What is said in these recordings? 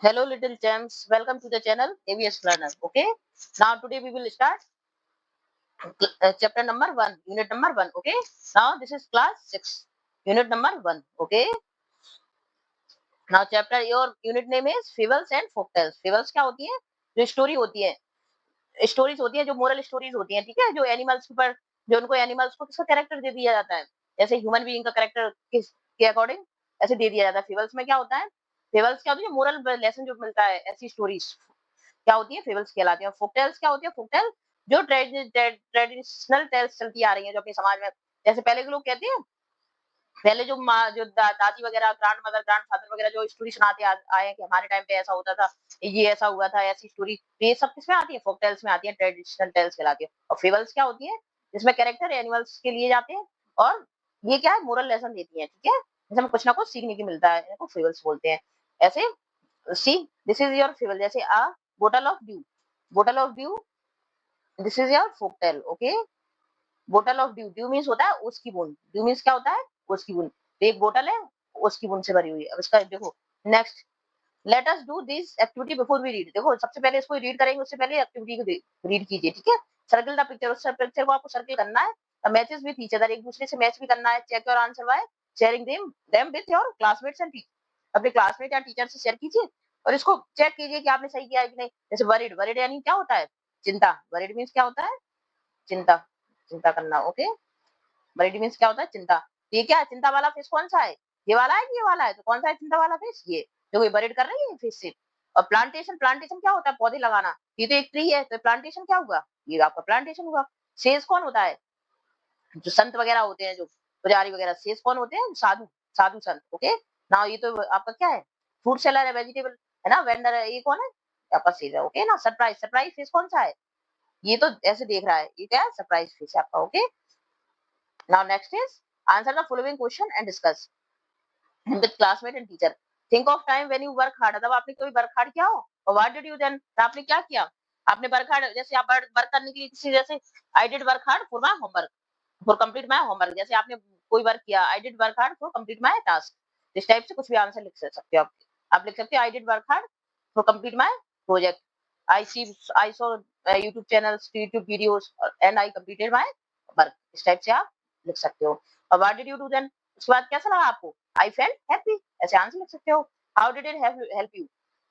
Hello, little gems. Welcome to the channel AVS Learner. Okay. Now today we will start chapter number one, unit number one. Okay. Now this is class six, unit number one. Okay. Now chapter your unit name is Fables and Folktales. Fables क्या होती है? जो story होती है, stories होती है, जो moral stories होती है, ठीक है, जो एनिमल्स के ऊपर, जो उनको एनिमल्स को किसका कैरेक्टर दे दिया जाता है, जैसे ह्यूमन बीइंग का कैरेक्टर किस के अकॉर्डिंग ऐसे दे दिया जाता है। फेबल्स में क्या होता है? फेबल्स क्या होती है? मोरल लेसन जो मिलता है, ऐसी स्टोरीज क्या होती है? फेबल्स कहलाती है। फोकटेल्स क्या होती है? फोकटेल जो ट्रेडिशनल टेल्स चलती आ रही है, जो अपने समाज में, जैसे पहले के लोग कहते हैं, पहले जो माँ जो दादी वगैरह, ग्रैंड मदर, ग्रैंड फादर वगैरह जो स्टोरी सुनाते आए हैं कि हमारे टाइम पे ऐसा होता था, ये ऐसा हुआ था, ऐसी स्टोरी, तो ये सब किसमें आती है? फोक टेल्स में आती है, ट्रेडिशनल टेल्स कहलाती है। और फेबल्स क्या होती है? जिसमें कैरेक्टर एनिमल्स के लिए जाते हैं, और ये क्या है? मोरल लेसन देती है, ठीक है, जिसमें कुछ ना कुछ सीखने की मिलता है, इनको फेबल्स बोलते हैं। ऐसे see this is your fable, जैसे a bottle of dew, bottle of dew, this is your folk tale. Okay, bottle of dew, dew means होता है उसकी बूंद, ड्यू मीन्स क्या होता है? उसकी बूंद। तो एक बोतल है, उसकी बूंद से भरी हुई है। अब इसका देखो, next, let us do this activity before we read. देखो, सबसे पहले इसको रीड करेंगे, उससे पहले एक्टिविटी को रीड कीजिए, ठीक है। सर्किल द पिक्चर, उस पिक्चर को आपको सर्किल करना है। मैचेस विद ईच अदर, एक दूसरे से मैच भी करना है। Check your answer by sharing them with your classmates and teacher, अपने क्लासमेट या टीचर से शेयर कीजिए, और इसको चेक कीजिए कि आपने सही किया है कि नहीं। जैसे वरीड, वरीड यानी क्या होता है? चिंता। वरीड मीन्स क्या होता है? चिंता, चिंता करना। ओके, वरीड मीन्स क्या होता है? चिंता। ये क्या है? चिंता वाला फिश कौन सा है? ये वाला है कि ये वाला है? तो कौन सा है चिंता वाला फिश? ये जो ये वरीड कर रही है फिश से। और प्लांटेशन, प्लांटेशन क्या होता है? पौधे लगाना। ये तो एक ट्री है, तो प्लांटेशन क्या हुआ? ये आपका प्लांटेशन हुआ। सेज कौन होता है? जो संत वगैरह होते हैं, जो पुजारी वगैरह, सेज कौन होते हैं? साधु, साधु संत। ओके, ना ये तो आपका क्या है? फ्रूट सेलर है, वेजिटेबल है ना, वेंडर है, ये कौन है? आपका सेज है। ओके ना। सरप्राइज, सरप्राइज फिश कौन सा है? ये तो ऐसे देख रहा है, ये क्या है? सरप्राइज फिश है आपका। Okay, now next is answer the following question and discuss with classmate and teacher. Think of time when you work hard, मतलब आपने कोई वर्क हार्ड किया हो, और व्हाट डिड यू देन, आपने क्या किया? आपने वर्क हार्ड, जैसे आप वर्क करने के लिए किसी, जैसे आई did work hard for my homework, for complete my homework, जैसे आपने कोई वर्क किया, आई did work hard for complete my task. इस टाइप से कुछ भी आंसर लिख सकते हो आप लिख सकते हो I did work hard for complete my project, I saw YouTube channels, YouTube videos, and I completed my work. इस टाइप से आप लिख सकते हो। और what did you do then, उसके बाद कैसा लगा आपको? आई फेल्ट हैप्पी, ऐसे आंसर लिख सकते हो। How did it help you,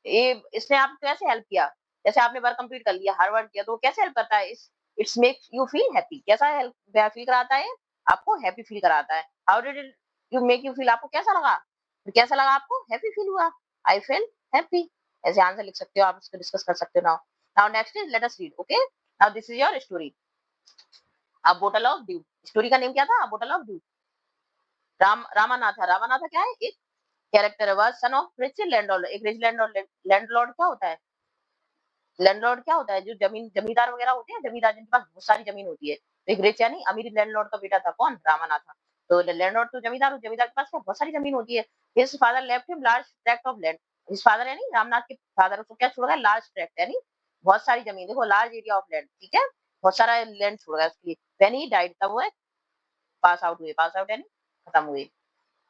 ये इसने आपको कैसे हेल्प किया? जैसे आपने वर्क कंप्लीट कर लिया, हर वर्क किया, तो कैसे हेल्प करता है? It's make you feel happy, कैसा हेल्प फील कराता है? आपको हैप्पी फील कराता है। How did it you make you feel, आपको कैसा लगा? तो कैसा लगा आपको? हैप्पी फील हुआ। आई फील हैप्पी, ऐसे आंसर लिख सकते हो आप, इसको डिस्कस कर सकते हो। Now now next is let us read. Okay, now this is your story, a bottle of dew. Story का नेम क्या था? A bottle of dew. Ramanatha, Ramanatha क्या है? एक कैरेक्टर है, वह सन ऑफ रिच लैंडलॉर्ड, एक रिच लैंडलॉर्ड। लैंडलॉर्ड क्या होता है? लैंडलॉर्ड क्या होता है? जो जमींदार वगैरह होते हैं, जमींदार जिनके पास बहुत सारी जमीन होती है। तो एक रिच यानी अमीर लैंडलॉर्ड का बेटा था, कौन? रामानाथा। तो लैंडलॉर्ड तो जमींदार, जमींदार के पास क्या? बहुत सारी जमीन होती है। His father left him large tract of land, his father यानी रामनाथ के फादर, उसको क्या छोड़ गया? लार्ज ट्रैक्ट यानी बहुत सारी जमीन, देखो लार्ज एरिया ऑफ लैंड, ठीक है, बहुत सारा लैंड छोड़ गया उसके लिए। व्हेन ही डाइड, तब वो पास आउट हुए, पास आउट यानी खत्म हुए,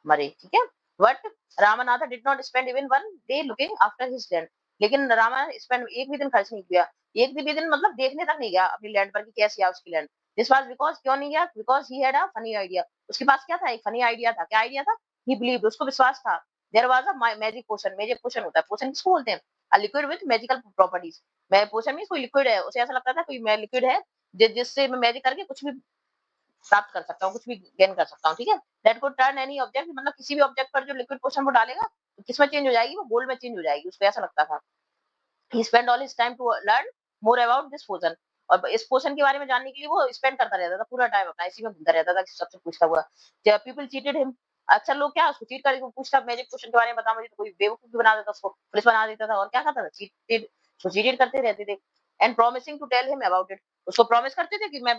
मरे, ठीक है। But Ramanatha did not spend even one day looking after his land, लेकिन रामा स्पेंड एक भी दिन खर्च नहीं किया, एक भी दिन मतलब देखने तक नहीं गया अपनी लैंड पर कि कैसी है उसकी लैंड। दिस वाज बिकॉज, क्यों नहीं गया? Because he had a funny idea, उसके पास क्या था? एक फनी आइडिया था। क्या आइडिया था? ही बिलीव्ड, उसको विश्वास था। There was a magic potion, magic potion होता है, पोशन किसको बोलते हैं? A liquid with magical properties. मैं पोशन मींस कोई लिक्विड है, उसे ऐसा लगता था कोई मैं लिक्विड है जिससे मैं मैजिक करके कुछ भी प्राप्त कर सकता हूँ, कुछ भी गेन कर सकता हूँ, ठीक है। That could turn any object, मतलब किसी भी ऑब्जेक्ट पर जो लिक्विड पोशन वो डालेगा, तो किसमें चेंज हो जाएगी? वो गोल्ड में चेंज हो जाएगी, उसको ऐसा लगता था। He spend all his time to learn more about this potion, और इस पोशन के बारे में जानने के लिए वो स्पेंड करता रहता था पूरा टाइम अपना, इसी में घूमता रहता था, सबसे पूछता हुआ। पीपल चीटेड हिम, अक्सर लोग क्या उसको चीट करके पूछता मैजिक क्वेश्चन के बारे में, बता मुझे, तो कोई बेवकूफ भी बना देता उसको, पुलिस बना देता था, और क्या करता था? चीटेड, तो चीटेड करते रहते थे। And promising to tell him about it, उसको प्रॉमिस करते थे कि मैं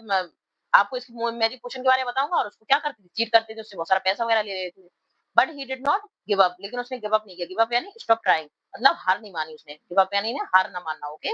आपको इसकी मैजिक क्वेश्चन के बारे में बताऊंगा, और उसको क्या करते थे? चीट करते थे, उससे बहुत सारा पैसा वगैरह ले लेते थे। But he did not give up, लेकिन उसने गिव अप नहीं किया। गिव अप यानी स्टॉप ट्राइंग, मतलब हार नहीं मानी उसने। गिव अप यानी ना हार ना मानना। ओके,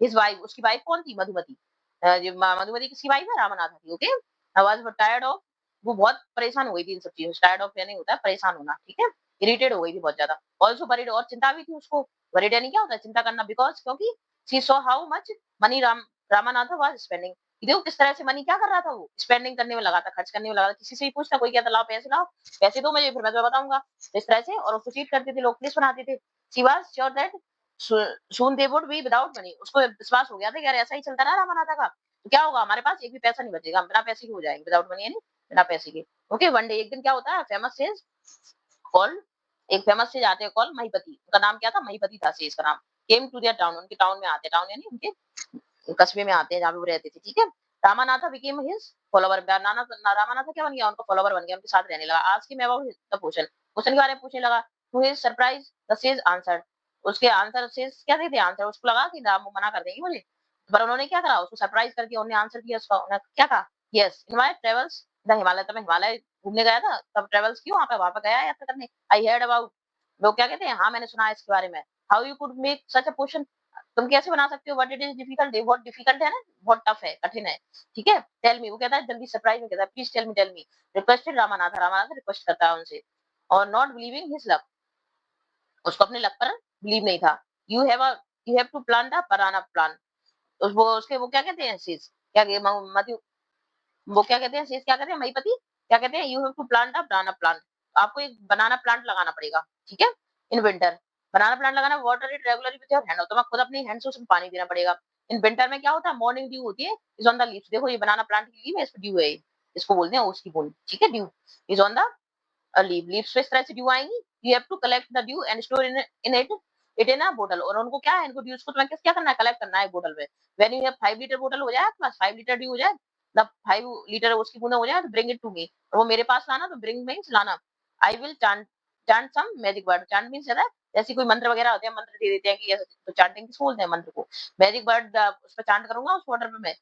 हिज वाइफ, उसकी वाइफ कौन थी? मधुमति। मधुमति किसकी वाइफ है? रामनाथा की। Okay, I was tired of, वो बहुत परेशान हो गई थी इन सब चीजों से। टायर्ड ऑफ यानी होता है परेशान होना, ठीक है। इरिटेट हो गई थी बहुत ज्यादा। ऑल्सो वरीड, और चिंता भी थी उसको। वरीड यानी क्या होता है, चिंता करना, बिकॉज क्योंकि she saw how much money Ramanath was spending. देखो किस तरह से मनी क्या कर रहा था, वो स्पेंडिंग करने में लगा था, खर्च करने में लगा था। किसी से भी पूछता, कोई कहता लाओ पैसे दो मुझे, फिर मैं तुम्हें बताऊंगा। तो इस तरह से, और उसको चीट करते थे लोग, लिस्ट बनाते थे। She was sure that soon they would be without money. उसको विश्वास हो गया था कि यार ऐसा ही चलता रहा रामानाथा का तो क्या होगा, हमारे पास एक भी पैसा नहीं बचेगा, हम बिना पैसे के हो जाएंगे, विदाउट मनी यानी बिना पैसे के। ओके, वन डे, एक दिन क्या होता है, फेमस सेज कॉल्ड, एक फेमस सेज आते हैं कॉल महीपति, उनका नाम क्या था, महीपति था सेज का नाम। केम टू देयर टाउन, उनके टाउन में आते हैं, टाउन यानी उनके कस्बे में आते हैं जहाँ पे वो रहते थे, ठीक है। Ramanatha became his follower, Ramanatha क्या बन गया, उनका फॉलोवर बन गया, उनके साथ रहने लगा। आज की मैं अबाउट द क्वेश्चन, क्वेश्चन के बारे में पूछने लगा। To his surprise the sage answered, उसके आंसर सेज क्या थे आंसर, उसको लगा कि राम मना कर देंगे मुझे, पर उन्होंने क्या करा, उसको सरप्राइज करके उन्होंने आंसर किया उसका। उन्होंने क्या कहा, yes in my travels the Himalaya, तब मैं हिमालय घूमने गया था, तब ट्रेवल्स क्यों वहां पे गया यात्रा करने। आई हर्ड अबाउट, लोग क्या कहते हैं, हाँ मैंने सुना है इसके बारे में। How you could make such a question, तुम कैसे बना सकते हो, व्हाट इट इज डिफिकल्ट, बहुत डिफिकल्ट है ना, बहुत टफ है, कठिन है, ठीक है। टेल मी, वो कहता है जल्दी, सरप्राइज में कहता है please tell me, requested Ramanatha, Ramanatha request करता है उनसे, और नॉट बिलीविंग हिज लक, उसको अपने लक पर बिलीव नहीं था। You have to plant a banana plant, वो उसके वो क्या कहते हैं sis, क्या मधु, वो क्या कहते हैं sis, क्या कहते हैं महीपति, क्या कहते हैं, you have to plant a banana plant, आपको एक बनाना प्लांट लगाना पड़ेगा, ठीक है, इन विंटर। बनाना प्लांट लगाना, water it regularly with your hand, तो खुद अपनी हैंड से उसमें पानी देना पड़ेगा। इन विंटर में क्या होता है, मॉर्निंग ड्यू होती है, इज ऑन द लीव्स, देखो ये बनाना प्लांट की लीव है, इस पे ड्यू है, इसको बोलते हैं उसकी बूंद, ठीक है, dew is on the leave, leaves पे इस तरह से ड्यू आएंगी। You have to collect the dew and store in it in a बोतल, और उनको क्या है, इनको ड्यूज को तुम्हें क्या करना है, कलेक्ट करना है बोतल में। व्हेन यू हैव 5 लीटर बोतल हो जाए प्लस 5 लीटर ड्यू हो जाए, मतलब 5 लीटर उसकी बूंदें हो जाए, तो ब्रिंग इट टू मी, और वो मेरे पास लाना, तो ब्रिंग मींस लाना। I will chant, chant some magic word, chant means है जैसे कोई मंत्र वगैरह होते हैं, मंत्र दे देते हैं कि ऐसे, तो चांटिंग किसको बोलते हैं, मंत्र को। मैजिक वर्ड उस पर चांट करूंगा उस वाटर पे मैं,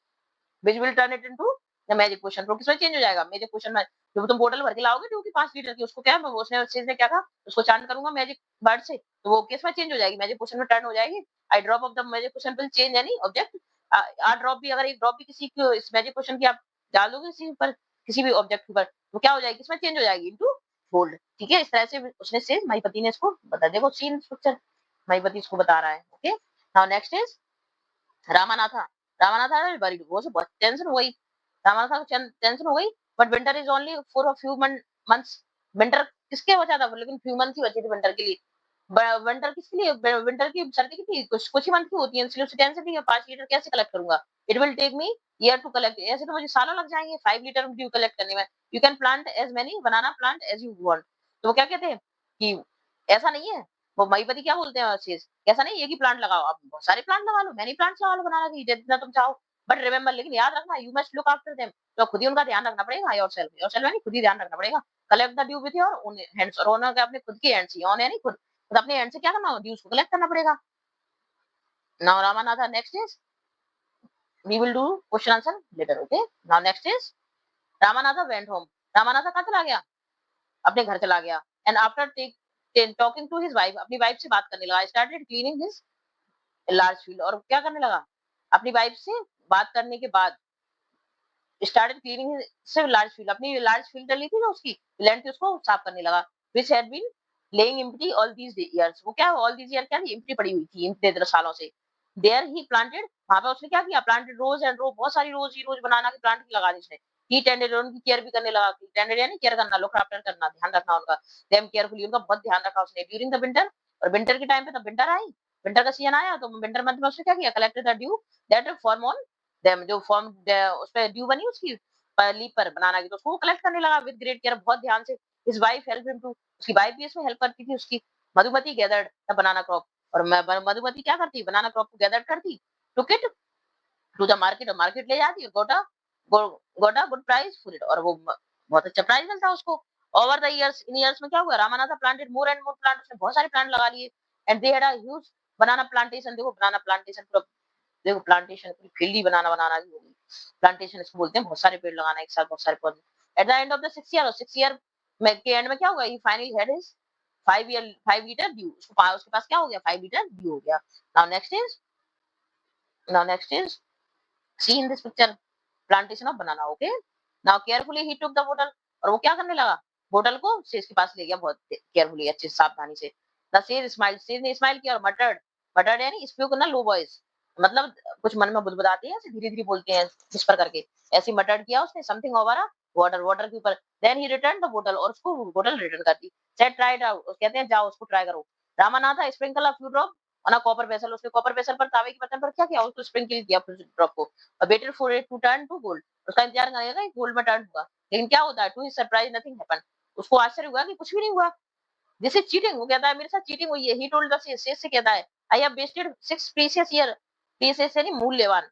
which will turn it into the magic potion, तो किसमें चेंज हो जाएगा, मैजिक पोशन में। जब तुम बोतल भर के लाओगे जो कि 5 लीटर की, उसको क्या है, उसने उस चीज ने क्या कहा, उसको चांट करूंगा मैजिक वर्ड से, तो वो किसमें चेंज हो जाएगी, मैजिक पोशन में टर्न हो जाएगी। I drop of the magic potion will change any object, a drop भी, अगर एक ड्रॉप भी किसी को इस मैजिक पोशन की आप डाल दोगे किसी पर, किसी भी ऑब्जेक्ट पर, तो क्या हो जाएगी, किसमें चेंज हो जाएगी, इनटू गोल्ड, ठीक है। इस तरह से उसने से महीपति ने इसको बता, देखो सीन स्ट्रक्चर, महीपति इसको बता रहा है, okay. Now next is Ramanatha, Ramanatha worried, वो से बहुत टेंशन हो गई, रामानाथा को टेंशन हो गई। But winter is only for a few months, winter किसके बचा था, लेकिन फ्यू मंथ ही बचे थे विंटर के लिए। विंटर किसके लिए, विंटर की सर्दी कितनी, कुछ ही मंथ की होती है, इसलिए उसे टेंशन नहीं है, 5 लीटर कैसे कलेक्ट करूंगा, it will take me year to collect, ऐसे तो मुझे सालों लग जाएंगे 5 लीटर ड्यू कलेक्ट करने में। You can plant as many banana plant as you want, तो वो क्या कहते हैं कि ऐसा नहीं है, वो मईपति क्या बोलते हैं चीज, ऐसा नहीं एक ही प्लांट लगाओ, आप बहुत सारे प्लांट लगा लो, मैनी प्लांट्स लगा लो बनाना की, जितना तुम चाहो। बट रिमेंबर, लेकिन याद रखना, you must look after them, तो खुद ही उनका ध्यान रखना पड़ेगा, योरसेल्फ यानी खुद ही ध्यान रखना पड़ेगा। Collect the due with your own hands, और ओनर के अपने खुद की हैंड्स, ऑन यानी खुद, तो अपने हैंड से क्या करना, ड्यूज को कलेक्ट करना पड़ेगा। Now Ramanatha, next is, we will do question answer later, okay। now next is ramanatha went home, ramanatha कहाँ चला गया, अपने घर चला गया। And after talking to his wife, अपनी वाइफ से बात करने लगा, started cleaning his large field, और क्या करने लगा, अपनी वाइफ से बात करने के बाद स्टार्टेड क्लीनिंग से लार्ज फील्ड, अपनी लार्ज फील्ड डली थी ना उसकी लैंड की, उसको साफ करने लगा। Which had been lying empty all these years, वो क्या ऑल दीज ईयर क्या थी, एम्प्टी पड़ी हुई थी, इतने सालों से। देयर ही प्लांटेड, वहां पे उसने क्या किया, प्लांटेड रोज एंड रो, बहुत सारी रोज ही रोज बनाना के प्लांट लगा दी उसने। ही टेंडेड, उनकी केयर भी करने लगा, टेंडेड यानी केयर करना, लुक आफ्टर करना, ध्यान रखना उनका। देम केयरफुली, उनका बहुत ध्यान रखा उसने। ड्यूरिंग द विंटर, और विंटर के टाइम पे, तब विंटर आई, विंटर का सीजन आया, तो विंटर मंथ में उसने क्या किया, collected the due that form on them, जो फॉर्म उस पे ड्यू बनी उसकी लीफ पर बनाना की, तो उसको कलेक्ट करने लगा विद ग्रेट केयर, बहुत ध्यान से। His wife help him to, उसकी वाइफ भी इसमें हेल्प करती थी उसकी। Madhumati gathered the banana crop, और मधुमती क्या करती, बनाना क्रॉप को गैदर करती, took it to the market, और मार्केट ले जाती, गोटा गुड प्राइस फॉर इट, और वो बहुत अच्छा प्राइस मिलता उसको। Over the years, in years में क्या हुआ, Ramanatha planted more and more plant, उसने बहुत सारे प्लांट लगा लिए। And they had a huge banana plantation, देखो बनाना प्लांटेशन पूरा, देखो प्लांटेशन पूरी फील्ड ही बनाना भी होगी, प्लांटेशन इसको बोलते हैं, बहुत सारे पेड़ लगाना एक साथ, बहुत सारे पौधे। At the end of the 6 year में के एंड में क्या होगा, he finally had his 5 litre dew, उसके पास क्या हो गया, 5 लीटर ड्यू हो गया। Now next is see in this picture, plantation of banana, okay. Now carefully he took the बोतल, और वो क्या करने लगा, बोतल को सेज के पास ले गया बहुत केयरफुली, अच्छे सावधानी से। द सेज स्माइल, सेज ने स्माइल किया और मटर्ड, मटर्ड यानी स्पीक ना लो वॉइस, मतलब कुछ मन में बुदबुदाते हैं, ऐसे धीरे-धीरे बोलते हैं विस्पर करके। ऐसे मटर्ड किया उसने something over a water, water के ऊपर। देन ही रिटर्न द बोतल, और उसको बोतल रिटर्न कर दी। सेड ट्राई इट आउट, कहते हैं जाओ उसको ट्राई करो। Ramanatha sprinkle a few drop on a copper vessel, उसने कॉपर वेसल पर, तांबे के बर्तन पर क्या किया, उसको स्प्रिंकल किया फ्यू ड्रॉप को। Waited for it to turn to gold, उसका इंतजार करेगा कि गोल्ड में टर्न होगा। लेकिन क्या होता है, to his surprise nothing happened, उसको आश्चर्य हुआ कि कुछ भी नहीं हुआ। दिस इज चीटिंग, वो कहता है मेरे साथ चीटिंग हुई है। ही टोल्ड द सेज से कहता है I have wasted 6 precious year, precious यानी मूल्यवान,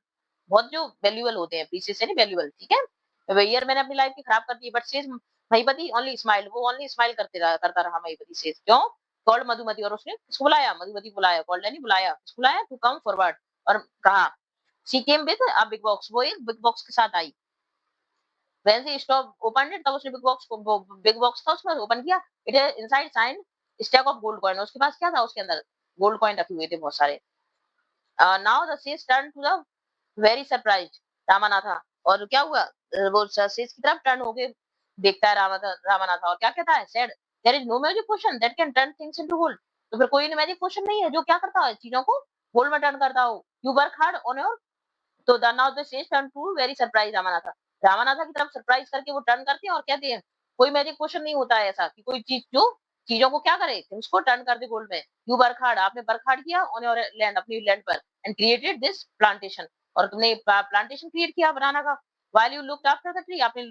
बहुत जो वैल्यूएबल होते हैं, प्रीशियस यानी वैल्यूएबल, ठीक है। ईयर मैंने अपनी लाइफ की खराब कर दी, बट सेज महीपति ओनली स्माइल, वो ओनली स्माइल करता रहा महीपति सेज। क्यों? कॉल्ड मधुमति, और उसने उसको बुलाया, मधुमति को बुलाया, कॉल्ड यानी बुलाया, उसको बुलाया टू कम फॉरवर्ड, और कहा she came with a big box, वो एक बिग बॉक्स के साथ आई। When she stopped opened it, तब उसने बिग बॉक्स को, बिग बॉक्स था उसमें ओपन किया। It inside signed stack of gold coin, उसके पास क्या था, उसके अंदर गोल्ड कॉइन रखे हुए थे बहुत सारे। Now the sage turn to the very surprised Ramanatha, और क्या हुआ, वो सेज की तरफ टर्न होके देखता है रामानाथा, और क्या कहता है, said there is no magic potion that can turn things into gold, तो फिर कोई मैजिक पोशन नहीं है जो क्या करता है, चीजों को गोल्ड में टर्न करता हो। You work hard on your, तो the now the sage turn to very surprise Ramanatha, Ramanatha की तरफ सरप्राइज करके वो टर्न करते हैं और कहते हैं कोई मैजिक क्वेश्चन नहीं होता है ऐसा कि कोई चीज जो चीजों को क्या करे, उसको टर्न कर दे गोल्ड में। यू वर्क हार्ड, आपने वर्क हार्ड किया ऑन योर लैंड, अपनी लैंड पर, एंड क्रिएटेड दिस प्लांटेशन, और तुमने प्लांटेशन क्रिएट किया बनाना का। While you looked after the tree, आपने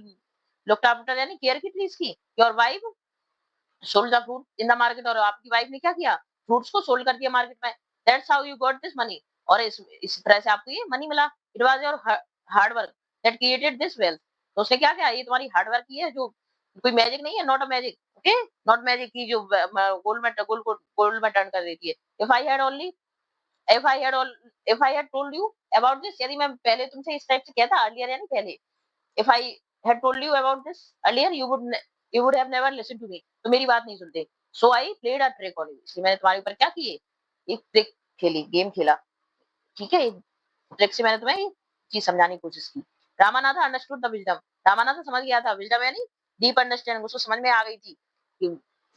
लुक्ड आफ्टर यानी केयर की ट्रीज की। Your wife sold the fruit in the market, और आपकी वाइफ ने क्या किया, फ्रूट्स को सोल्ड कर दिया मार्केट में। That's how you got this money, और इस तरह से आपको ये मनी मिला। It was your hard work that created this wealth, तो उसने क्या किया, ये तुम्हारी हार्ड वर्क की है, जो कोई मैजिक नहीं है, not a magic, okay, not magic की जो गोल्ड में टर्न कर देती है। If I had only if I had all if I had told you about this, यदि मैं पहले तुमसे इस टाइप से कहता, अर्लियर यानी पहले, if I had told you about this earlier, you would have never listened to me, तो मेरी बात नहीं सुनते। So I played a trick on you, इसलिए मैंने तुम्हारे ऊपर क्या किए, एक ट्रिक खेली, गेम खेला, ठीक है। एक ट्रिक से मैंने तुम्हें ये चीज समझाने की कोशिश की। Ramanatha understood the wisdom, Ramanatha समझ गया था, विजडम यानी डीप अंडरस्टैंडिंग, उसको समझ में आ गई थी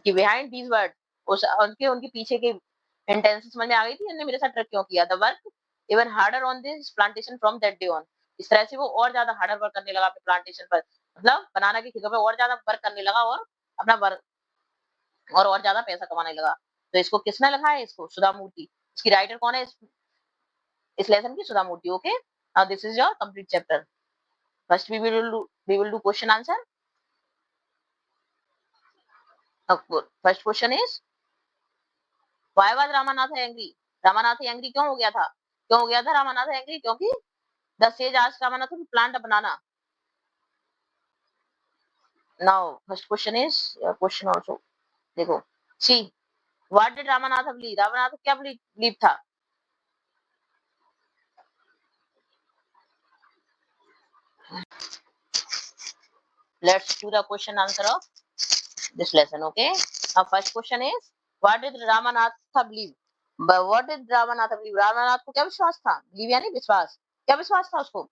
कि बिहाइंड दीज वर्ड, उस उनके उनके पीछे के इंटेंशन समझ में आ गई थी, इन्होंने मेरे साथ ट्रिक क्यों किया। The work even harder on this plantation from that day on, इस तरह से वो और ज्यादा हार्डर वर्क करने लगा अपने प्लांटेशन पर, मतलब बनाना की खेतों पे और ज्यादा वर्क करने लगा, और अपना वर्क और ज्यादा पैसा कमाने लगा। तो इसको किसने लिखा है, इसको सुधा मूर्ति, इसकी राइटर कौन है, इस लेसन की Sudha Murty, okay. Now this is your complete chapter. First we will do question answer. First question is why was Ramanatha angry, Ramanath angry क्यों हो गया था, क्यों हो गया था रामानाथ एंग्री, क्योंकि the sage asked Ramanath to plant a banana. Now first question is question also, देखो, see what did Ramanath believe, Ramanath क्या बिलीव था। Let's do the question answer of this lesson, okay? Now first question is what did Ramanatha believe, but what did Ramanatha believe, Ramanath को क्या विश्वास था, believe यानी विश्वास, क्या विश्वास था उसको।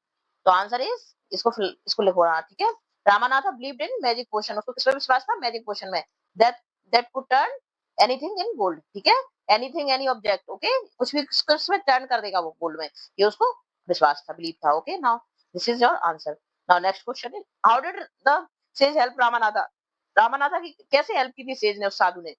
तो आंसर इज, इसको लिखो रहा, ठीक है। Ramanath believed in magic potion, उसको किस पे विश्वास था, मैजिक पोशन में, that that could turn anything in gold, ठीक है, एनीथिंग एनी ऑब्जेक्ट, ओके, कुछ भी उसमें टर्न कर देगा वो गोल्ड में, ये उसको विश्वास था, बिलीव था, okay. Now this is your answer. Now next question is how did the sage help Ramanatha, Ramanatha की कैसे हेल्प की थी सेज ने, उस साधु ने।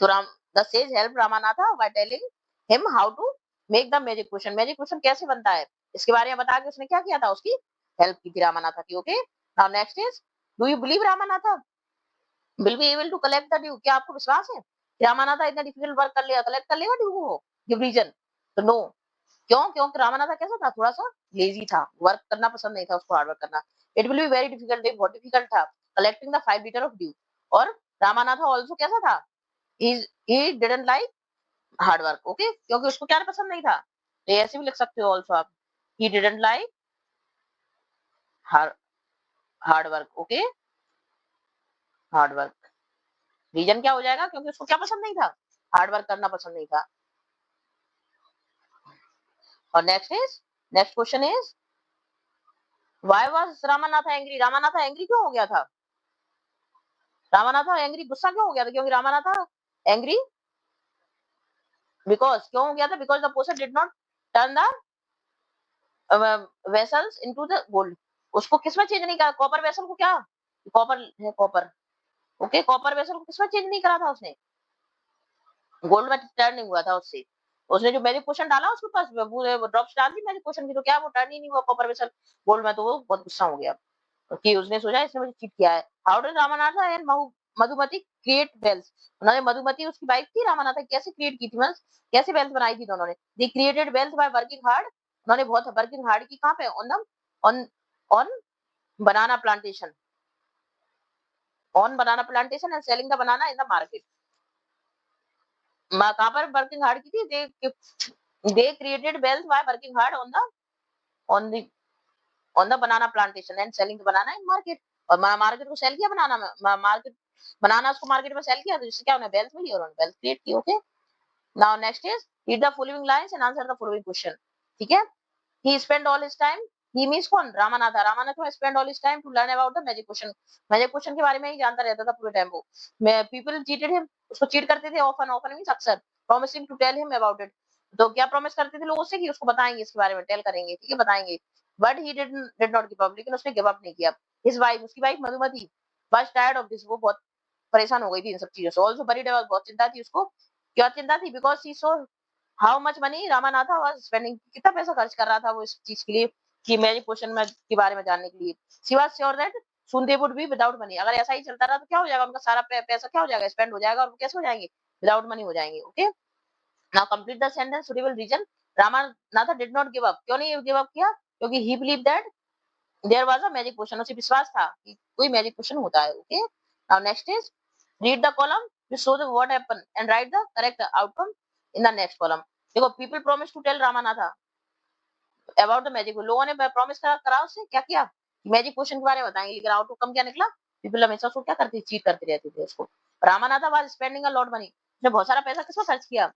तो the sage help Ramanatha by telling him how to make the magic potion, magic potion कैसे बनता है इसके बारे में बता के उसने क्या किया था, उसकी हेल्प की थी रामानाथा की, okay. Now next is do you believe Ramanatha will be able to collect the dew, क्या आपको विश्वास है कि रामानाथा इतना डिफिकल्ट वर्क कर लेगा, कलेक्ट कर लेगा ड्यू को, गिव रीजन। तो नो, क्यों, क्योंकि रामानाथा कैसा था, थोड़ा सा लेजी था, वर्क करना पसंद नहीं था उसको, हार्ड वर्क करना। It will be very difficult, बहुत डिफिकल्ट था collecting the 5 litre of due, और रामानाथा आल्सो कैसा था, ही didn't like hard work, okay, क्योंकि उसको क्या पसंद नहीं था। तो ऐसे भी लिख सकते हो आल्सो आप, he didn't like hard work, okay, hard work. Reason क्या हो जाएगा, क्योंकि उसको क्या पसंद नहीं था, हार्ड वर्क करना पसंद नहीं था। और next question is why was Ramanath angry, Ramanath angry क्यों हो गया था। रामानाथा एंग्री, गुस्सा क्यों हो गया था? क्योंकि रामानाथा एंग्री बिकॉज, क्यों हो गया था? Because the portion did not turn the vessels into the gold. उसको किसमें चेंज नहीं करा? कॉपर वेसल को, क्या कॉपर है, कॉपर, ओके, कॉपर वेसल को किसमें चेंज नहीं करा था उसने? गोल्ड में टर्न नहीं हुआ था उससे। उसने जो मैजिक पोशन डाला उसके पास, वो ड्रॉप्स डाल दी मैजिक पोशन की, तो क्या वो टर्न ही नहीं हुआ कॉपर वेसल गोल्ड में? तो वो बहुत गुस्सा हो गया कि उसने सोचा इसने मुझे चीट किया है। How did Ramanatha and Madhumati create bells? उन्होंने, मधुमती उसकी वाइफ थी, रामानाथा कैसे क्रिएट की थी, मतलब कैसे बेल्स बनाई थी दोनों ने? दे क्रिएटेड बेल्स बाय वर्किंग हार्ड। उन्होंने बहुत वर्किंग हार्ड की, कहां पे? On on banana plantation, on banana plantation and selling the banana in the market. कहां पर वर्किंग हार्ड की थी? दे क्रिएटेड बेल्स by working hard on the on the banana plantation and selling the banana in market. और market को sell किया, banana में market, बनाना उसको मार्केट में सेल किया, तो जिससे क्या उन्हें वेल्थ मिली और उन्होंने वेल्थ क्रिएट की। Okay, now next is read the following lines and answer the following question. ठीक है, he spent all his time, he means कौन? Ramanatha. Ramanatha spent all his time to learn about the magic question, magic question के बारे में ही जानता रहता था पूरे टाइम वो। पीपल चीटेड हिम, उसको चीट करते थे ऑफन, ऑफन मींस अक्सर, promising to tell him about it, तो क्या प्रॉमिस करते थे लोग उससे कि उसको बताएंगे इसके बारे में, टेल करेंगे, ठीक है, बताएंगे। But he did not give up, लेकिन उसने गिव अप नहीं किया। हिज वाइफ, उसकी wife Madhumati, was tired of this, वो बहुत परेशान हो गई थी इन सब चीजों से। ऑल्सो वरीड, बहुत चिंता थी उसको। क्या चिंता थी? Because she saw how much money Ramanatha was spending, कितना पैसा खर्च कर रहा था वो इस चीज के लिए, कि मैजिक पोशन में के बारे में जानने के लिए। She was sure that soon they would be without money, अगर ऐसा ही चलता रहा तो क्या हो जाएगा, उनका सारा पैसा क्या हो जाएगा, स्पेंड हो जाएगा, और वो कैसे हो जाएंगे? विदाउट मनी हो जाएंगे। Okay, now complete the sentence, suitable reason. Ramanatha did not give up, क्यों नहीं गिव अप किया? क्योंकि he believe that there was a magic potion, उसे विश्वास था कि कोई मैजिक पोशन होता है। Okay, now next is read the column which show the what happened and write the correct outcome in the next column। देखो, people promised to tell Ramanatha about the magic, लोगों ने प्रॉमिस करा उससे, क्या किया? Magic question के बारे में बताएंगे, लेकिन आउटकम क्या निकला? पीपल हमेशा उसको क्या करते, चीट करते रहते थे उसको। Ramanatha was spending a lot money, उसने बहुत सारा पैसा किस पर खर्च किया?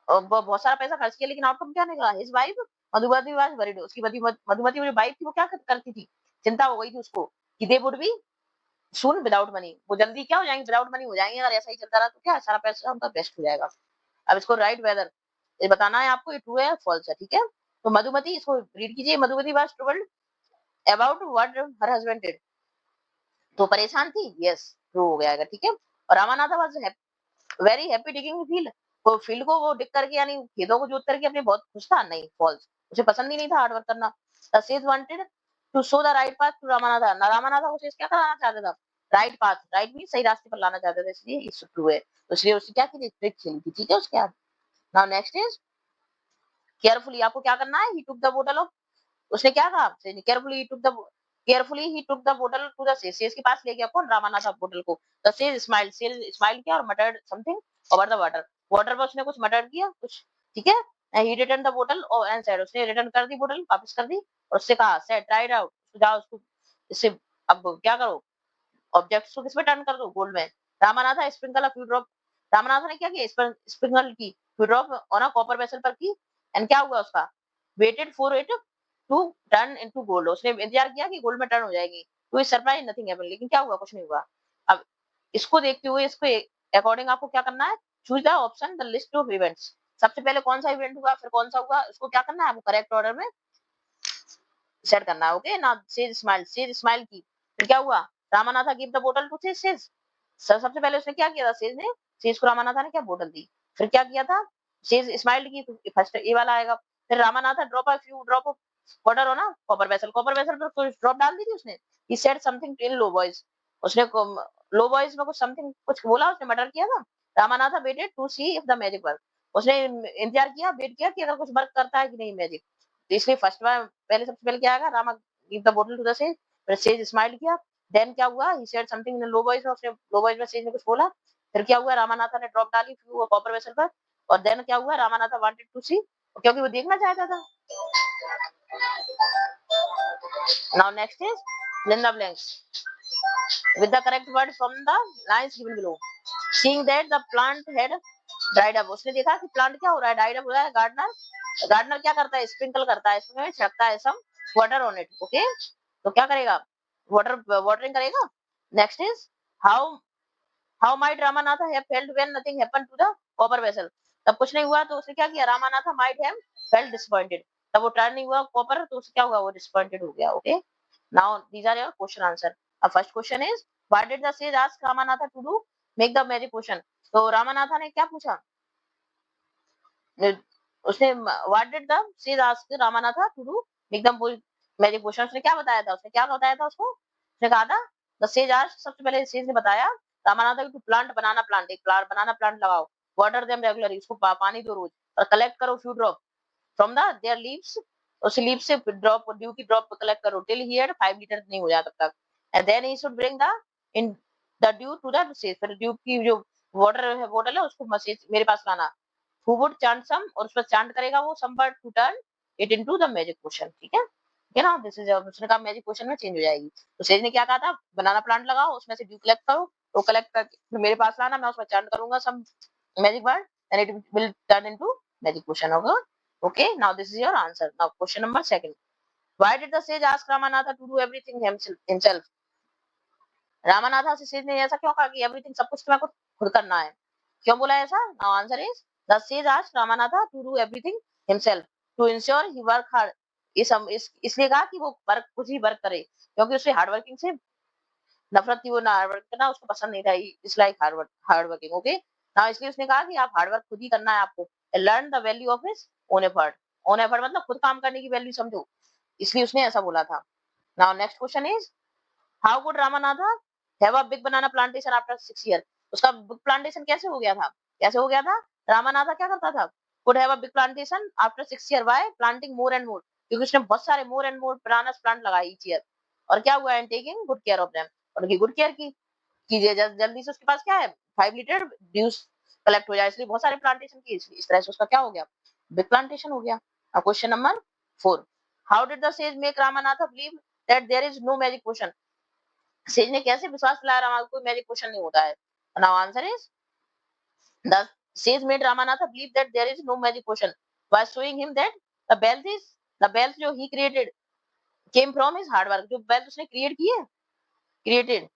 बहुत सारा पैसा खर्च किया, लेकिन आउटकम क्या निकला? His wife Madhumati was worried, उसकी मधुमती जो वाइफ थी वो क्या करती थी? चिंता हो गई थी उसको कि they would be soon without money, वो जल्दी क्या हो जाएंगे? विदाउट मनी हो जाएंगे, अगर ऐसा ही चलता रहा तो क्या सारा पैसा उनका वेस्ट हो जाएगा। अब इसको राइट वेदर, ये बताना है आपको, ये ट्रू है या फॉल्स है। ठीक है, तो मधुमती, इसको रीड कीजिए। Madhumati was troubled about what her husband did, तो परेशान थी, यस, ट्रू हो गया। ठीक है, और Ramanatha was very happy digging field, वो फील्ड को वो डिग करके, यानी खेतों को जोत करके अपने बहुत खुश था, नहीं, फॉल्स, उसे पसंद ही नहीं था हार्ड वर्क करना। The sage wanted to show the right path to Ramanatha, Ramanatha उसे क्या कराना चाहता था? राइट पाथ, राइट मीन सही रास्ते पर लाना चाहता था, इसलिए इस ट्रू है, तो इसलिए उससे क्या की ट्रिक खेली थी। ठीक है, उसके बाद नाउ नेक्स्ट इज केयरफुली, आपको क्या करना है? ही टुक द बोतल ऑफ, उसने क्या कहा? Carefully he took the, carefully he took the बोतल टू द सेज के पास ले गया, कौन? रामानाथा बोतल को। The sage smile, says smile किया और मटर्ड something over the water, water पर उसने कुछ मटर किया कुछ, ठीक है। ही रिटर्न द बोतल एंड सेड, उसने रिटर्न कर दी बोतल, वापस कर दी, और उससे कहा, सेड ट्राइड आउट, जाओ उसको, इससे अब क्या करो, ऑब्जेक्ट्स को किस पे टर्न कर दो? गोल्ड में। Ramanatha sprinkle a few drop, Ramanatha ने क्या किया? स्प्रिंकल की few drop on a copper vessel पर की, एंड क्या हुआ उसका? Waited for it to turn into gold, उसने इंतजार किया कि गोल्ड में टर्न हो जाएगी। तो इस सरप्राइज नथिंग हैपेंड, लेकिन क्या हुआ? कुछ नहीं हुआ। अब इसको देखते हुए, इसको अकॉर्डिंग आपको क्या करना है? Choose the option the list of events, सबसे पहले कौन सा इवेंट हुआ, फिर कौन सा हुआ, उसको क्या करना है? आपको करेक्ट ऑर्डर में सेट करना है। ओके, ना सेज स्माइल की, फिर क्या हुआ? रामानाथा गिव द बोतल टू सेज, सबसे पहले उसने क्या किया था? सेज ने, सेज को रामानाथा ने क्या बोतल दी। फिर क्या किया था? सेज स्माइल की, तो फर्स्ट ए वाला आएगा। फिर Ramanatha drop a few drop of water हो ना कॉपर वेसल पर कुछ ड्रॉप डाल दी थी उसने। He said something in low voice, उसने लो वॉइस में कुछ समथिंग कुछ बोला, उसने मटर किया था। Ramanatha waited to see if the magic work, उसने इंतजार किया, वेट किया कि अगर कुछ वर्क करता है कि नहीं मैजिक। तो इसलिए फर्स्ट बार पहले, सबसे पहले क्या आएगा? रामा गिव द बोतल टू द सेज, फिर सेज स्माइल किया, देन क्या हुआ? He said something in low voice, उसने लो वॉइस में सेज ने कुछ बोला। फिर क्या हुआ? रामानाथा ने ड्रॉप डाली वो कॉपर वेसल पर, और देन क्या हुआ? रामानाथा वांटेड टू सी, क्योंकि वो देखना चाहता था। Now next is fill in the blanks with the correct word from the lines given below। Seeing that the plant had dried up, उसने देखा कि प्लांट क्या हो रहा है? ड्राइड अप हो रहा है। गार्डनर क्या करता है? स्प्रिंकल करता है, इसमें छिड़कता है some water on it. Okay, तो क्या करेगा? वाटरिंग करेगा। Next is how might Ramanatha have felt when nothing happened to the copper vessel. तब कुछ नहीं हुआ तो उसने क्या किया, Ramanatha might have felt disappointed. तब वो टर्न नहीं हुआ कॉपर तो उससे क्या हुआ, वो डिसअपॉइंटेड हो गया। Okay, now these are your question answer. First question is what did the sage ask Ramanatha to do, make the magic potion. तो रामानाथा ने क्या पूछा, उसने what did the sage ask Ramanatha to do make the magic potion. उसने क्या बताया था, उसने क्या बताया था उसको, उसने कहा था द सेज आस्क, सबसे पहले सेज ने बताया Ramanatha to plant banana plant, एक बनाना प्लांट लगाओ, वाटर देम रेगुलरली, उसको पानी दो रोज, और कलेक्ट करो few drop from the their leaves, उस लीव से ड्रॉप ड्यू की ड्रॉप कलेक्ट करो टिल ही हैड 5 लीटर नहीं हो जाए तब तक, and then he should bring the in the dew to the sage, फिर ड्यू की जो वाटर है बोतल है उसको मसेज मेरे पास लाना, who would chant some, और उस पर चांट करेगा वो some bird to turn it into the magic potion। ठीक है, ठीक है ना, दिस इज उसने कहा मैजिक पोशन में चेंज हो जाएगी। तो सेज ने क्या कहा था, बनाना प्लांट लगाओ, उसमें से ड्यू कलेक्ट करो, वो कलेक्ट करके फिर मेरे पास लाना, मैं उसमें चांट करूंगा some magic word and it will turn into magic potion होगा। Okay, now this is your answer। Now question number second, why did the sage ask Ramanatha to do everything himself? Ramanatha से says ने ऐसा क्यों कहा कि everything, सब कुछ तुम्हें खुद करना है, क्यों बोला ऐसा? Now answer is the sage asked Ramanatha to do everything himself to ensure he work hard. इसलिए कहा कि वो वर्क खुद ही वर्क करे, क्योंकि उसे हार्ड वर्किंग से नफरत थी, वो ना हार्ड वर्क करना उसको पसंद नहीं था, इस like hard working. Okay, now इसलिए उसने कहा कि आप हार्ड वर्क खुद ही करना है आपको, learn the value of his own effort. Own effort मतलब खुद काम करने की वैल्यू समझो, इसलिए उसने ऐसा बोला था। Now next question is how could Ramanatha have a big banana plantation after 6 year. उसका बिग प्लांटेशन कैसे हो गया था, कैसे हो गया था? रामानाथा क्या करता था, could have a big plantation after 6 year, why planting more and मोर, क्योंकि उसने बहुत सारे मोर एंड मोर बनाना प्लांट लगाए ईच ईयर, और क्या हुआ, and taking good care of them, और उनकी गुड केयर की कीजिए, जल्दी से उसके पास क्या है 5 लीटर ड्यूस कलेक्ट हो जाए, इसलिए बहुत सारे प्लांटेशन की, इस तरह से उसका क्या हो गया, बिग प्लांटेशन हो गया। अब question number 4, how did the sage make Ramanatha believe that there is no magic potion. Sage ने कैसे विश्वास दिलाया रामा को, कोई मैजिक क्वेश्चन नहीं होता है। Now answer is the sage made Ramanatha believe that there is no magic question by showing him that the wealth जो he created came from his hard work. जो वेल्थ उसने क्रिएट की है, क्रिएटेड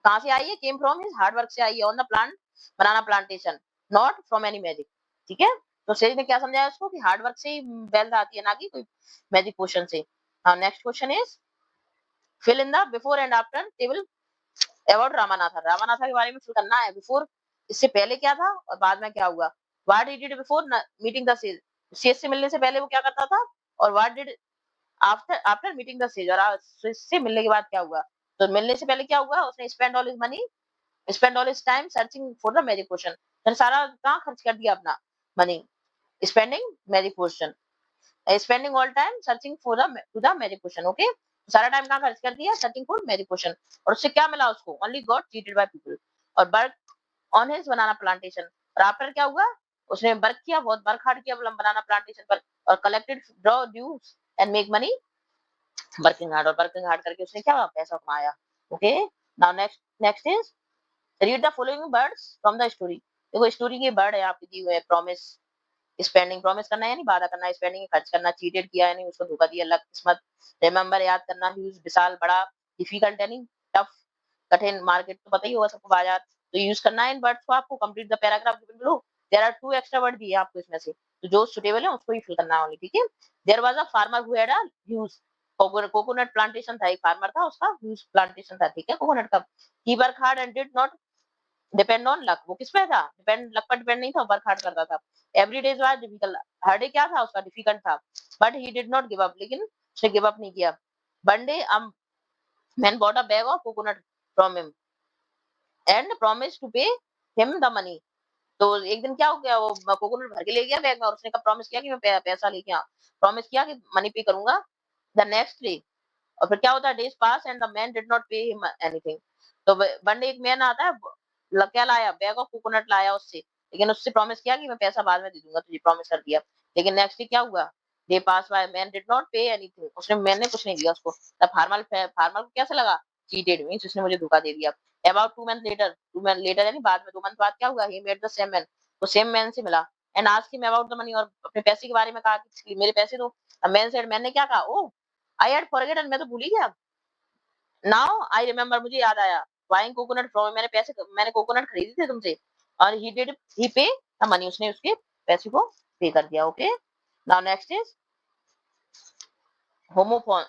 कहां से आई है, came from his hard work से आई है, on the plant banana plantation, not from any magic. ठीक है, तो सेज ने क्या समझाया उसको कि हार्ड वर्क से ही वेल्थ आती है, ना कि कोई मैजिक क्वेश्चन से। Now next question is fill in the before and after table about Ramanatha. Ramanatha के बारे में फिल करना है, बिफोर इससे पहले क्या था और बाद में क्या हुआ। What he did before meeting the sage, says से मिलने से पहले वो क्या करता था, और what did after after meeting the sage, और सेज से मिलने के बाद क्या हुआ। तो मिलने से पहले क्या हुआ, उसने spend all his money, spend all his time searching for the magic potion, फिर सारा कहाँ खर्च कर दिया अपना money, spending magic potion, spending all time searching for the to the magic potion. Okay, सारा टाइम कहाँ खर्च कर दिया, सर्चिंग फॉर मैजिक पोशन, और उससे क्या मिला उसको, only got cheated by people, और work on his banana plantation. और आफ्टर क्या हुआ, उसने वर्क किया, बहुत वर्क हार्ड किया बनाना प्लांटेशन पर, और collected draw dues and make money working hard, और वर्किंग हार्ड करके उसने क्या पैसा कमाया। Okay, now next is read the following words from the story. देखो स्टोरी के वर्ड है आपके दिए हुए, प्रॉमिस, स्पेंडिंग प्रॉमिस करना है, यानी वादा करना, स्पेंडिंग खर्च करना, चीटेड किया यानी उसको धोखा दिया, लक किस्मत, रिमेंबर याद करना, ह्यूज विशाल बड़ा, डिफिकल्ट यानी टफ कठिन, मार्केट तो पता ही होगा सबको बाजार। तो यूज करना है इन वर्ड्स को आपको, complete the paragraph given below, there are 2 extra word दिए आपको इसमें से, तो जो सुटेबल है उसको ही फिल करना है ओनली। ठीक है, there was a farmer who had a huge coconut plantation था, एक फार्मर था उसका ह्यूज प्लांटेशन था। ठीक है, कोकोनट का, he work hard and did not depend on luck, वो किस पे था, डिपेंड लक पर डिपेंड नहीं था, वर्क हार्ड करता था। एवरी डे वाज डिफिकल्ट, हर डे क्या था उसका, डिफिकल्ट था, but he did not give up, लेकिन उसने गिव अप नहीं किया। One day man bought a bag of coconut from him and promise to pay him the money. तो एक दिन क्या हो गया, वो कोकोनट भर के ले गया बैग में, और उसने कहा प्रॉमिस किया कि मैं पैसा लेके आ, प्रॉमिस किया कि मनी पे करूंगा द नेक्स्ट डे। और फिर क्या होता है, days pass and the man did not pay him anything. तो वन डे एक मैन आता है, क्या लाया, बैग ऑफ कोकोनट लाया उससे, लेकिन उससे प्रॉमिस किया कि मैं पैसा बाद में दे दूंगा, तुझे प्रॉमिस कर दिया। लेकिन नेक्स्ट डे क्या हुआ, day pass by man did not pay anything, उसने मैंने कुछ नहीं दिया उसको। तब फार्मर को कैसे लगा, चीटेड मींस उसने मुझे धोखा दे दिया। अबाउट 2 मंथ लेटर यानी बाद में 2 मंथ बाद क्या हुआ, he met the same man, वो सेम मैन से मिला and asked him about the money, और अपने पैसे के बारे में कहा कि मेरे पैसे दो। मैन सेड, मैंने क्या कहा, ओ आई हैड फॉरगेटन, मैं तो भूल ही गया, नाउ आई रिमेम्बर, मुझे याद आया, बाइंग कोकोनट फ्रॉम, मैंने कोकोनट खरीदी थी तुमसे, और ही पे द मनी, उसने उसके पैसे को पे कर दिया। Okay, now next is homophone,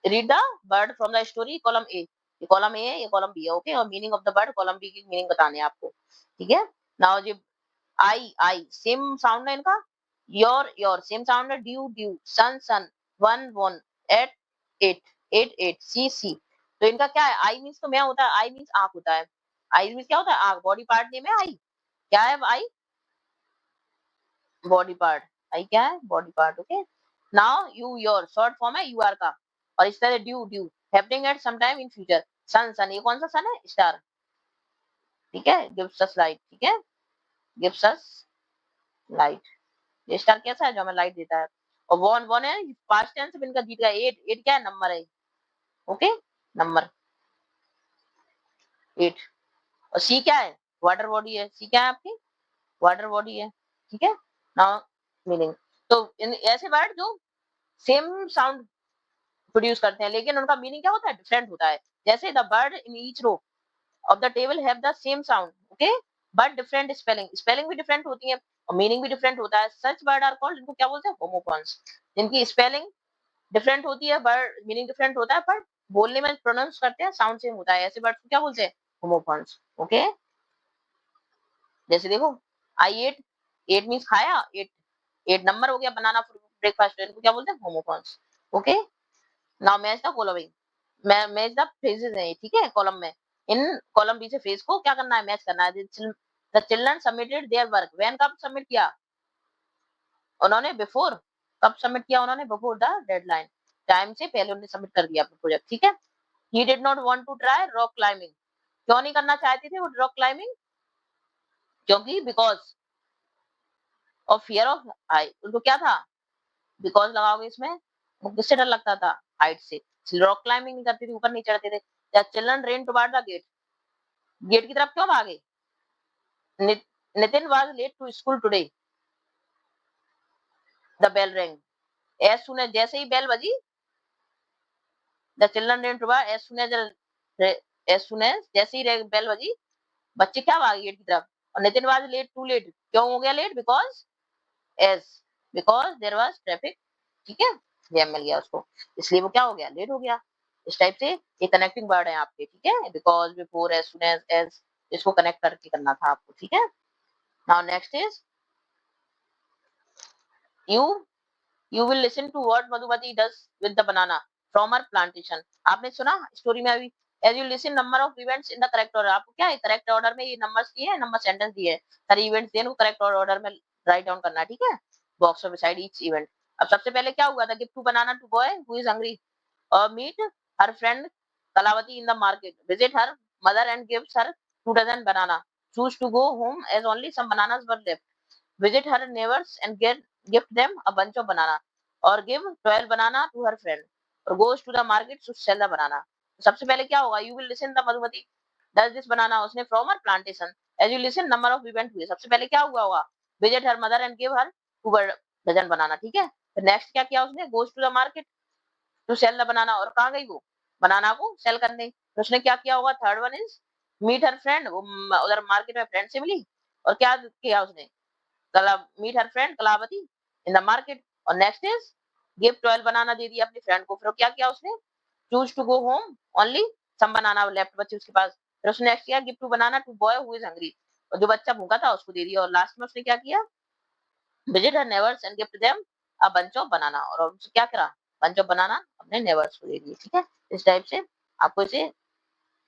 read the word from the story, column A, ये कॉलम ए है, ये कॉलम बी है। ओके, और meaning of the word column B की मीनिंग बताने हैं आपको, ठीक है। नाउ जी, आई सेम साउंड है इनका, योर सेम साउंड है, due son one won, eight ate eight sea. तो इनका क्या है, आई मीन्स तो मैं होता है, आई मीन्स आंख होता है, आई मीन्स क्या होता है, आंख, बॉडी पार्ट नेम है आई, क्या है आई, बॉडी पार्ट, आई क्या है, body part. Okay, now you your short form है यू आर का, और इस तरह due happening at some time in future, son ये कौन सा सन है, स्टार, ठीक है, गिव्स अस लाइट, ठीक है, गिव्स अस लाइट, ये स्टार कैसा है, जो हमें लाइट देता है। और वन वन है पास्ट टेंस इनका जीत का, एट एट क्या है, नंबर है, ओके, नंबर एट। और सी क्या है, वाटर बॉडी है, सी क्या है आपकी, वाटर बॉडी है, ठीक है। नाउ मीनिंग, तो इन ऐसे वर्ड जो सेम साउंड प्रोड्यूस करते हैं, लेकिन उनका मीनिंग क्या होता है, डिफरेंट होता है। जैसे the bird in each row of the table have the same sound, okay, but different spelling, spelling भी डिफरेंट होती है और मीनिंग भी डिफरेंट होता है। सच वर्ड आर कॉल्ड, इनको क्या बोलते हैं, होमोफोन्स, जिनकी स्पेलिंग डिफरेंट होती है, वर्ड मीनिंग डिफरेंट होता है, पर बोलने में प्रोनाउंस करते हैं साउंड सेम होता है, ऐसे वर्ड को क्या बोलते हैं, होमोफोन्स। ओके, जैसे देखो, आई एट, एट मीन्स खाया, एट एट नंबर हो गया, बनाना ब्रेकफास्ट, इनको क्या बोलते हैं, homophones. Okay, now match the following, match the phrases है, ठीक है, कॉलम में, इन कॉलम बी से फ्रेज को क्या करना है, मैच करना है। The children submitted their work when, कब सबमिट किया उन्होंने, बिफोर, कब सबमिट किया उन्होंने, बिफोर द डेडलाइन, टाइम से पहले उन्होंने सबमिट कर दिया अपना प्रोजेक्ट, ठीक है। He did not want to try rock climbing, क्यों नहीं करना चाहते थे वो रॉक क्लाइंबिंग, क्योंकि because of fear of high, उनको क्या था, बिकॉज लगाओगे इसमें, वो किससे डर लगता था, हाइट से, रॉक क्लाइंबिंग नहीं करते थे, ऊपर नहीं चढ़ते थे। Children ran toward the gate, gate की तरफ क्यों भागे, Nitin was late to school today, the bell ring, as soon as, जैसे ही बेल बजी, the children ran toward, as soon as, जैसे ही बेल बजी, बच्चे क्या भागे गेट की तरफ। और Nitin was late, too late, क्यों हो गया late, because as, because there was traffic, ठीक है, जैम मिल गया उसको, इसलिए वो क्या हो गया, लेट हो गया। इस टाइप से ये कनेक्टिंग वर्ड है आपके, ठीक है, because, before, as soon as, इसको कनेक्ट करके करना था आपको, ठीक है। Now next is you you will listen to what Madhumati does with the banana from her plantation, आपने सुना स्टोरी में अभी, as you listen number of events in the correct order, आपको क्या है, करेक्ट ऑर्डर में ये नंबर्स दिए हैं, नंबर सेंटेंस दिए हैं, सारे इवेंट्स दिए हैं, उनको करेक्ट ऑर्डर में राइट डाउन करना है, ठीक है, box of beside each event. अब सबसे पहले क्या हुआ था, give two banana to boy who is hungry, और meet her friend Kalavati in the market, visit her mother and gives her 2 dozen banana, choose to go home as only some bananas were left, visit her neighbors and gift them a bunch of banana, or give 12 banana to her friend, or goes to the market to sell the banana। सबसे पहले क्या होगा, you will listen the Madhumati does this banana, उसने from her plantation, as you listen number of event हुए, सबसे पहले क्या हुआ होगा, visit her mother and give her 2 dozen banana, ठीक है। फिर नेक्स्ट क्या किया उसने, goes to the market to sell the banana, और कहाँ गई वो, बनाना को सेल करने। तो उसने क्या किया होगा, third one is meet her friend, वो उधर मार्केट में फ्रेंड से मिली, और क्या किया उसने, meet her friend Kalavati in the market, और नेक्स्ट इज गिव 12 बनाना दे दिया अपनी फ्रेंड को। फिर क्या किया उसने, choose to go home only some banana left, बच्चे उसके पास। फिर उसने नेक्स्ट किया give two banana to boy who is hungry, और जो बच्चा भूखा था उसको दे दिया। और लास्ट में उसने क्या किया, visit her neighbours and gift them a bunch of बनाना, और उनसे क्या करा, बंच ऑफ बनाना अपने नेबर्स को दे दिए, ठीक है। इस टाइप से आपको इसे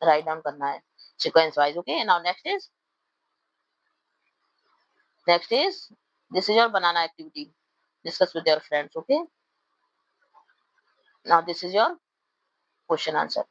राइट डाउन करना है sequence wise. Okay, now next is this is your banana activity, discuss with your friends। Okay, now this is your question answer।